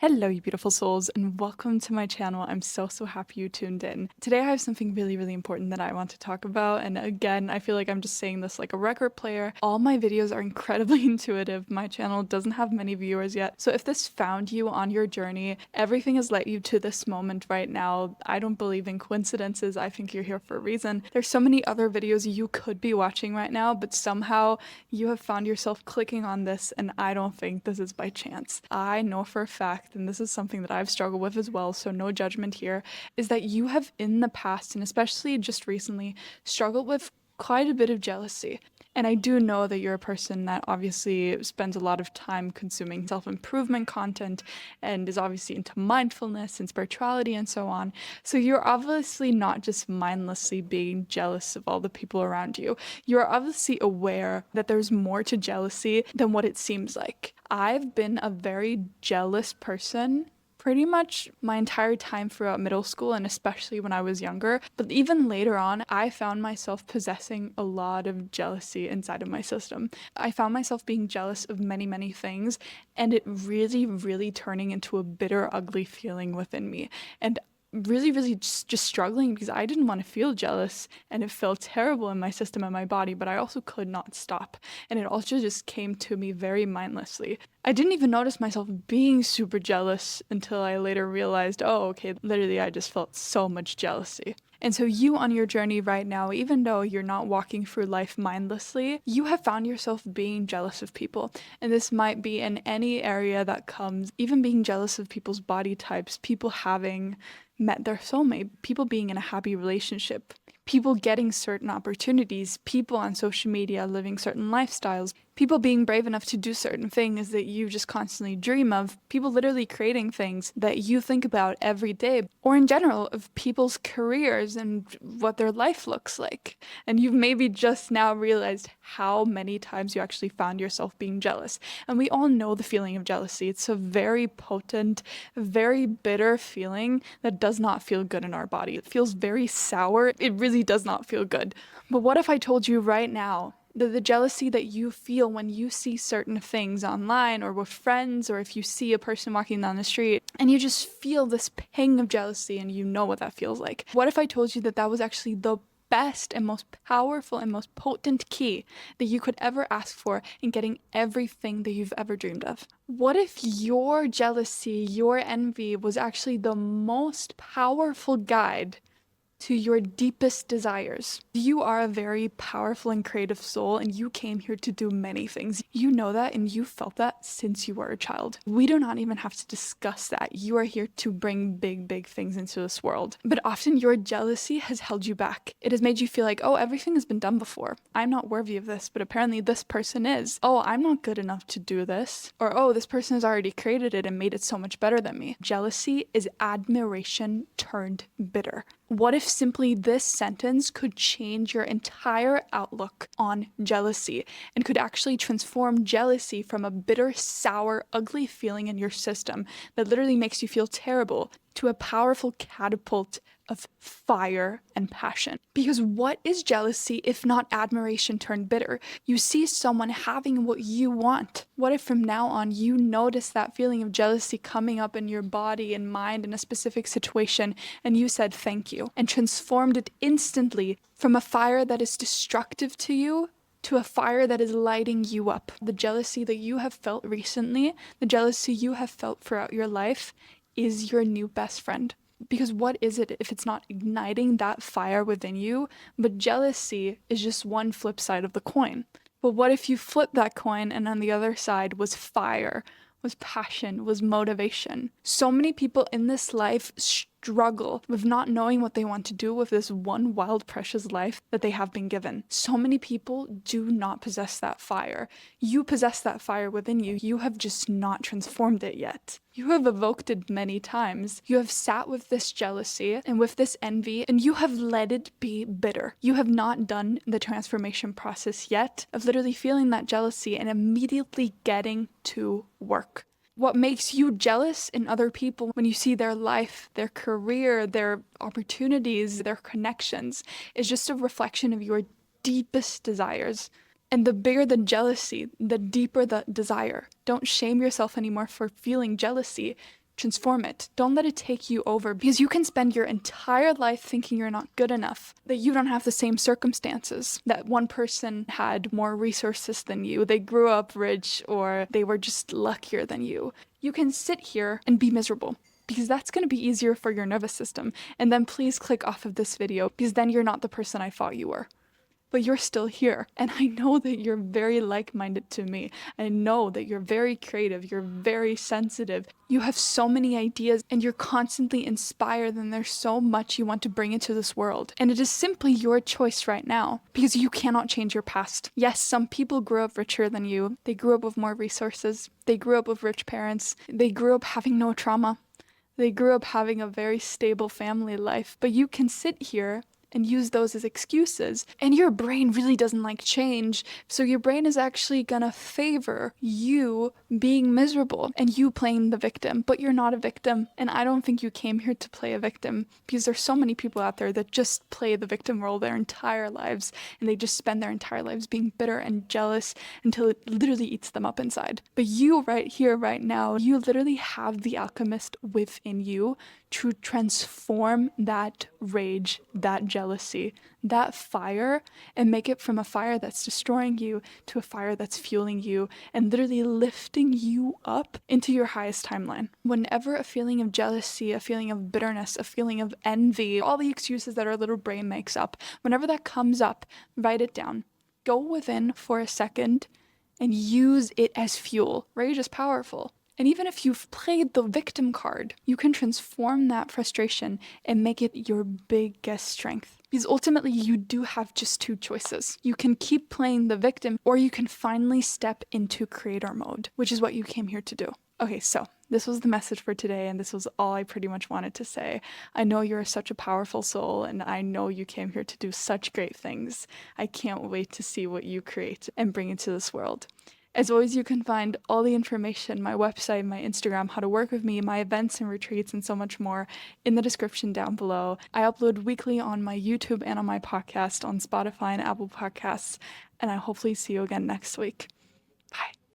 Hello, you beautiful souls, and welcome to my channel. I'm so happy you tuned in. Today I have something really important that I want to talk about, and again, I feel like I'm just saying this like a record player. All my videos are incredibly intuitive. My channel doesn't have many viewers yet, so if this found you on your journey, everything has led you to this moment right now. I don't believe in coincidences. I think you're here for a reason. There's so many other videos you could be watching right now, but somehow you have found yourself clicking on this, and I don't think this is by chance. I know for a fact, and this is something that I've struggled with as well, so no judgment here, is that you have in the past, and especially just recently, struggled with quite a bit of jealousy. And I do know that you're a person that obviously spends a lot of time consuming self-improvement content and is obviously into mindfulness and spirituality and so on. So you're obviously not just mindlessly being jealous of all the people around you. You're obviously aware that there's more to jealousy than what it seems like. I've been a very jealous person pretty much my entire time throughout middle school and especially when I was younger. But even later on, I found myself possessing a lot of jealousy inside of my system. I found myself being jealous of many things, and it really turning into a bitter, ugly feeling within me. And really just struggling because I didn't want to feel jealous and it felt terrible in my system and my body, but I also could not stop. And it also just came to me very mindlessly. I didn't even notice myself being super jealous until I later realized, oh, okay, literally I just felt so much jealousy. And so you on your journey right now, even though you're not walking through life mindlessly, you have found yourself being jealous of people. And this might be in any area that comes, even being jealous of people's body types, people having met their soulmate, people being in a happy relationship, people getting certain opportunities, people on social media living certain lifestyles, people being brave enough to do certain things that you just constantly dream of, people literally creating things that you think about every day, or in general of people's careers and what their life looks like. And you've maybe just now realized how many times you actually found yourself being jealous. And we all know the feeling of jealousy. It's a very potent, very bitter feeling that does not feel good in our body. It feels very sour. It really does not feel good. But what if I told you right now that the jealousy that you feel when you see certain things online or with friends, or if you see a person walking down the street and you just feel this ping of jealousy and you know what that feels like? What if I told you that that was actually the best and most powerful and most potent key that you could ever ask for in getting everything that you've ever dreamed of? What if your jealousy, your envy was actually the most powerful guide to your deepest desires? You are a very powerful and creative soul, and you came here to do many things. You know that, and you felt that since you were a child. We do not even have to discuss that. You are here to bring big things into this world. But often your jealousy has held you back. It has made you feel like, oh, everything has been done before. I'm not worthy of this, but apparently this person is. Oh, I'm not good enough to do this. Or, oh, this person has already created it and made it so much better than me. Jealousy is admiration turned bitter. What if simply this sentence could change your entire outlook on jealousy and could actually transform jealousy from a bitter, sour, ugly feeling in your system that literally makes you feel terrible to a powerful catapult of fire and passion? Because what is jealousy if not admiration turned bitter? You see someone having what you want. What if from now on you notice that feeling of jealousy coming up in your body and mind in a specific situation and you said thank you and transformed it instantly from a fire that is destructive to you to a fire that is lighting you up? The jealousy that you have felt recently, the jealousy you have felt throughout your life, is your new best friend. Because what is it if it's not igniting that fire within you? But jealousy is just one flip side of the coin. But what if you flip that coin and on the other side was fire, was passion, was motivation? So many people in this life struggle with not knowing what they want to do with this one wild, precious life that they have been given. So many people do not possess that fire. You possess that fire within you. You have just not transformed it yet. You have evoked it many times. You have sat with this jealousy and with this envy, and you have let it be bitter. You have not done the transformation process yet of literally feeling that jealousy and immediately getting to work. What makes you jealous in other people when you see their life, their career, their opportunities, their connections is just a reflection of your deepest desires. And the bigger the jealousy, the deeper the desire. Don't shame yourself anymore for feeling jealousy. Transform it. Don't let it take you over, because you can spend your entire life thinking you're not good enough, that you don't have the same circumstances, that one person had more resources than you, they grew up rich, or they were just luckier than you. You can sit here and be miserable, because that's going to be easier for your nervous system. And then please click off of this video, because then you're not the person I thought you were. But you're still here. And I know that you're very like-minded to me. I know that you're very creative, you're very sensitive. You have so many ideas and you're constantly inspired, and there's so much you want to bring into this world. And it is simply your choice right now, because you cannot change your past. Yes, some people grew up richer than you. They grew up with more resources. They grew up with rich parents. They grew up having no trauma. They grew up having a very stable family life. But you can sit here and use those as excuses. And your brain really doesn't like change. So your brain is actually gonna favor you being miserable and you playing the victim. But you're not a victim. And I don't think you came here to play a victim, because there's so many people out there that just play the victim role their entire lives. And they just spend their entire lives being bitter and jealous until it literally eats them up inside. But you right here, right now, you literally have the alchemist within you to transform that rage, that jealousy, that fire, and make it from a fire that's destroying you to a fire that's fueling you and literally lifting you up into your highest timeline. Whenever a feeling of jealousy, a feeling of bitterness, a feeling of envy, all the excuses that our little brain makes up, whenever that comes up, write it down. Go within for a second and use it as fuel. Rage is powerful. And even if you've played the victim card, you can transform that frustration and make it your biggest strength. Because ultimately, you do have just two choices. You can keep playing the victim, or you can finally step into creator mode, which is what you came here to do. Okay, so this was the message for today, and this was all I pretty much wanted to say. I know you're such a powerful soul, and I know you came here to do such great things. I can't wait to see what you create and bring into this world. As always, you can find all the information, my website, my Instagram, how to work with me, my events and retreats, and so much more in the description down below. I upload weekly on my YouTube and on my podcast on Spotify and Apple Podcasts, and I hopefully see you again next week. Bye.